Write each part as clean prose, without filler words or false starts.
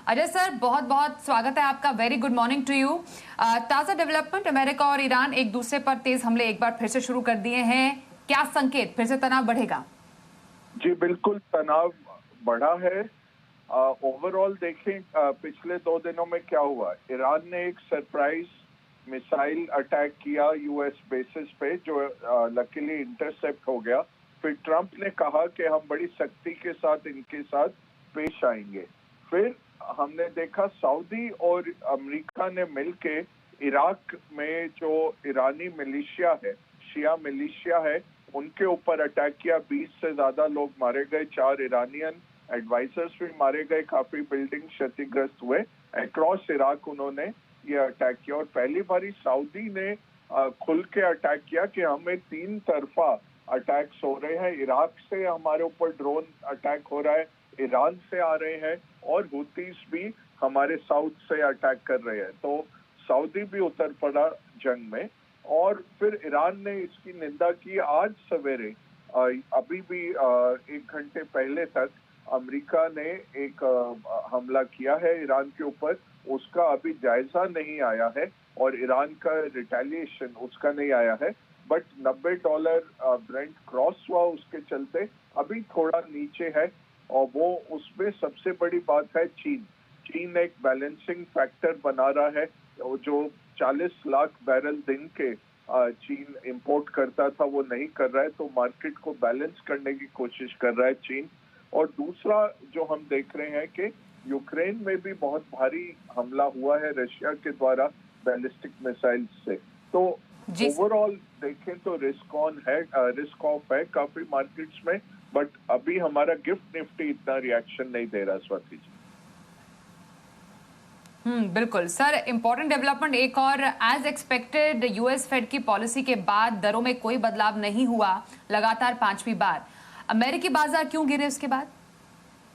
Ajay sir, बहुत बहुत स्वागत है आपका। Very good morning to you. ताज़ा डेवलपमेंट, अमेरिका और ईरान एक दूसरे पर तेज हमले एक बार फिर से शुरू कर दिए हैं। क्या संकेत, फिर से तनाव बढ़ेगा? जी बिल्कुल, तनाव बढ़ा है। ओवरऑल देखें, पिछले 2 दिनों में क्या हुआ। ईरान ने एक सरप्राइज मिसाइल अटैक किया यूएस बेसिस पे, जो लकीली इंटरसेप्ट हो गया। फिर ट्रंप ने कहा कि हम बड़ी सख्ती के साथ इनके साथ पेश आएंगे। फिर हमने देखा सऊदी और अमेरिका ने मिलके इराक में जो ईरानी मिलिशिया है, शिया मिलिशिया है, उनके ऊपर अटैक किया। 20 से ज्यादा लोग मारे गए, 4 ईरानियन एडवाइजर्स भी मारे गए, काफी बिल्डिंग क्षतिग्रस्त हुए। अक्रॉस इराक उन्होंने ये अटैक किया और पहली बारी सऊदी ने खुल के अटैक किया कि हमें 3 तरफा अटैक्स हो रहे हैं। इराक से हमारे ऊपर ड्रोन अटैक हो रहा है, ईरान से आ रहे हैं और हुतीस भी हमारे साउथ से अटैक कर रहे हैं। तो सऊदी भी उतर पड़ा जंग में और फिर ईरान ने इसकी निंदा की। आज सवेरे अभी भी 1 घंटे पहले तक अमेरिका ने एक हमला किया है ईरान के ऊपर। उसका अभी जायजा नहीं आया है और ईरान का रिटेलिएशन उसका नहीं आया है। बट $90 ब्रेंट क्रॉस हुआ, उसके चलते अभी थोड़ा नीचे है। और वो उसमें सबसे बड़ी बात है चीन एक बैलेंसिंग फैक्टर बना रहा है। जो 40 लाख बैरल दिन के चीन इंपोर्ट करता था वो नहीं कर रहा है, तो मार्केट को बैलेंस करने की कोशिश कर रहा है चीन। और दूसरा जो हम देख रहे हैं कि यूक्रेन में भी बहुत भारी हमला हुआ है रशिया के द्वारा बैलिस्टिक मिसाइल्स से। तो ओवरऑल देखें तो रिस्क ऑफ है काफी मार्केट्स में। बट अभी हमारा गिफ्ट निफ्टी इतना रिएक्शन नहीं दे रहा स्वाति जी। बिल्कुल सर, इंपॉर्टेंट डेवलपमेंट एक और, एज एक्सपेक्टेड यूएस फेड की पॉलिसी के बाद दरों में कोई बदलाव नहीं हुआ लगातार 5वीं बार। अमेरिकी बाजार क्यों गिरे उसके बाद?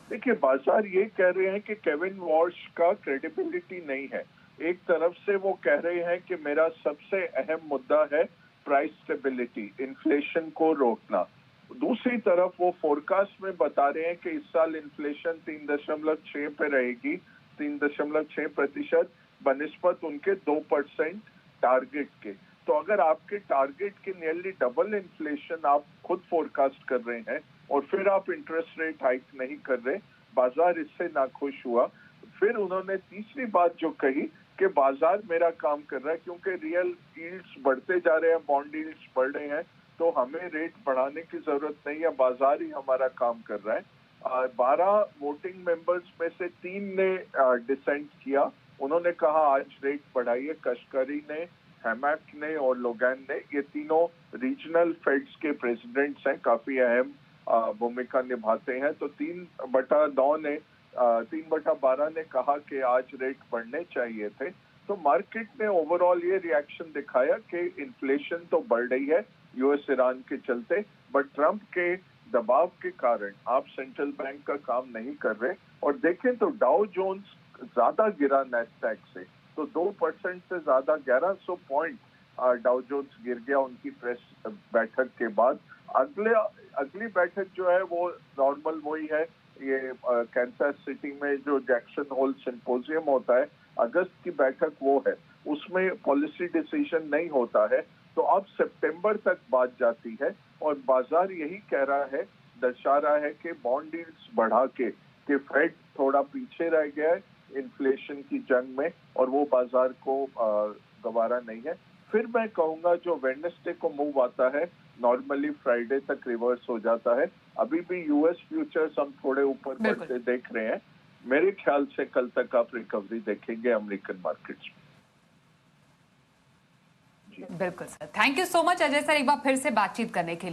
देखिए, बाजार ये कह रहे हैं कि केविन वॉश का क्रेडिबिलिटी नहीं है। एक तरफ से वो कह रहे हैं कि मेरा सबसे अहम मुद्दा है प्राइस स्टेबिलिटी, इन्फ्लेशन को रोकना। दूसरी तरफ वो फोरकास्ट में बता रहे हैं कि इस साल इन्फ्लेशन 3.6 पे रहेगी, 3.6% बनिस्बत उनके 2% टारगेट के। तो अगर आपके टारगेट के नियरली डबल इन्फ्लेशन आप खुद फोरकास्ट कर रहे हैं और फिर आप इंटरेस्ट रेट हाइक नहीं कर रहे, बाजार इससे नाखुश हुआ। फिर उन्होंने तीसरी बात जो कही कि बाजार मेरा काम कर रहा है, क्योंकि रियल यील्ड्स बढ़ते जा रहे हैं, बॉन्ड यील्ड्स बढ़ रहे हैं, तो हमें रेट बढ़ाने की जरूरत नहीं है, बाजार ही हमारा काम कर रहा है। 12 वोटिंग मेंबर्स में से 3 ने डिसेंट किया। उन्होंने कहा आज रेट बढ़ाइए। कश्करी ने, हैमैक ने और लोगैन ने, ये तीनों रीजनल फेड्स के प्रेसिडेंट्स हैं, काफी अहम भूमिका निभाते हैं। तो 3/9 ने 3/12 ने कहा कि आज रेट बढ़ने चाहिए थे। तो मार्केट ने ओवरऑल ये रिएक्शन दिखाया कि इन्फ्लेशन तो बढ़ रही है यूएस ईरान के चलते, बट ट्रंप के दबाव के कारण आप सेंट्रल बैंक का काम नहीं कर रहे। और देखें तो डाउ जोन्स ज्यादा गिरा नैस्डैक से, तो 2% से ज्यादा 1100 पॉइंट डाउ जोन्स गिर गया उनकी प्रेस बैठक के बाद। अगली बैठक जो है वो नॉर्मल वही है, ये कैंसस सिटी में जो जैक्सन होल सिंपोजियम होता है, अगस्त की बैठक वो है, उसमें पॉलिसी डिसीजन नहीं होता है। तो अब सितंबर तक बात जाती है और बाजार यही कह रहा है, दर्शा रहा है कि बॉन्ड यील्ड्स बढ़ा के कि फेड थोड़ा पीछे रह गया है इन्फ्लेशन की जंग में और वो बाजार को गवारा नहीं है। फिर मैं कहूंगा जो वेडनेसडे को मूव आता है नॉर्मली फ्राइडे तक रिवर्स हो जाता है। अभी भी यूएस फ्यूचर्स हम थोड़े ऊपर बढ़ते देख रहे हैं। मेरे ख्याल से कल तक आप रिकवरी देखेंगे अमेरिकन मार्केट्स में। बिल्कुल sir, thank you so much Ajay sir, एक बार फिर से बातचीत करने के लिए।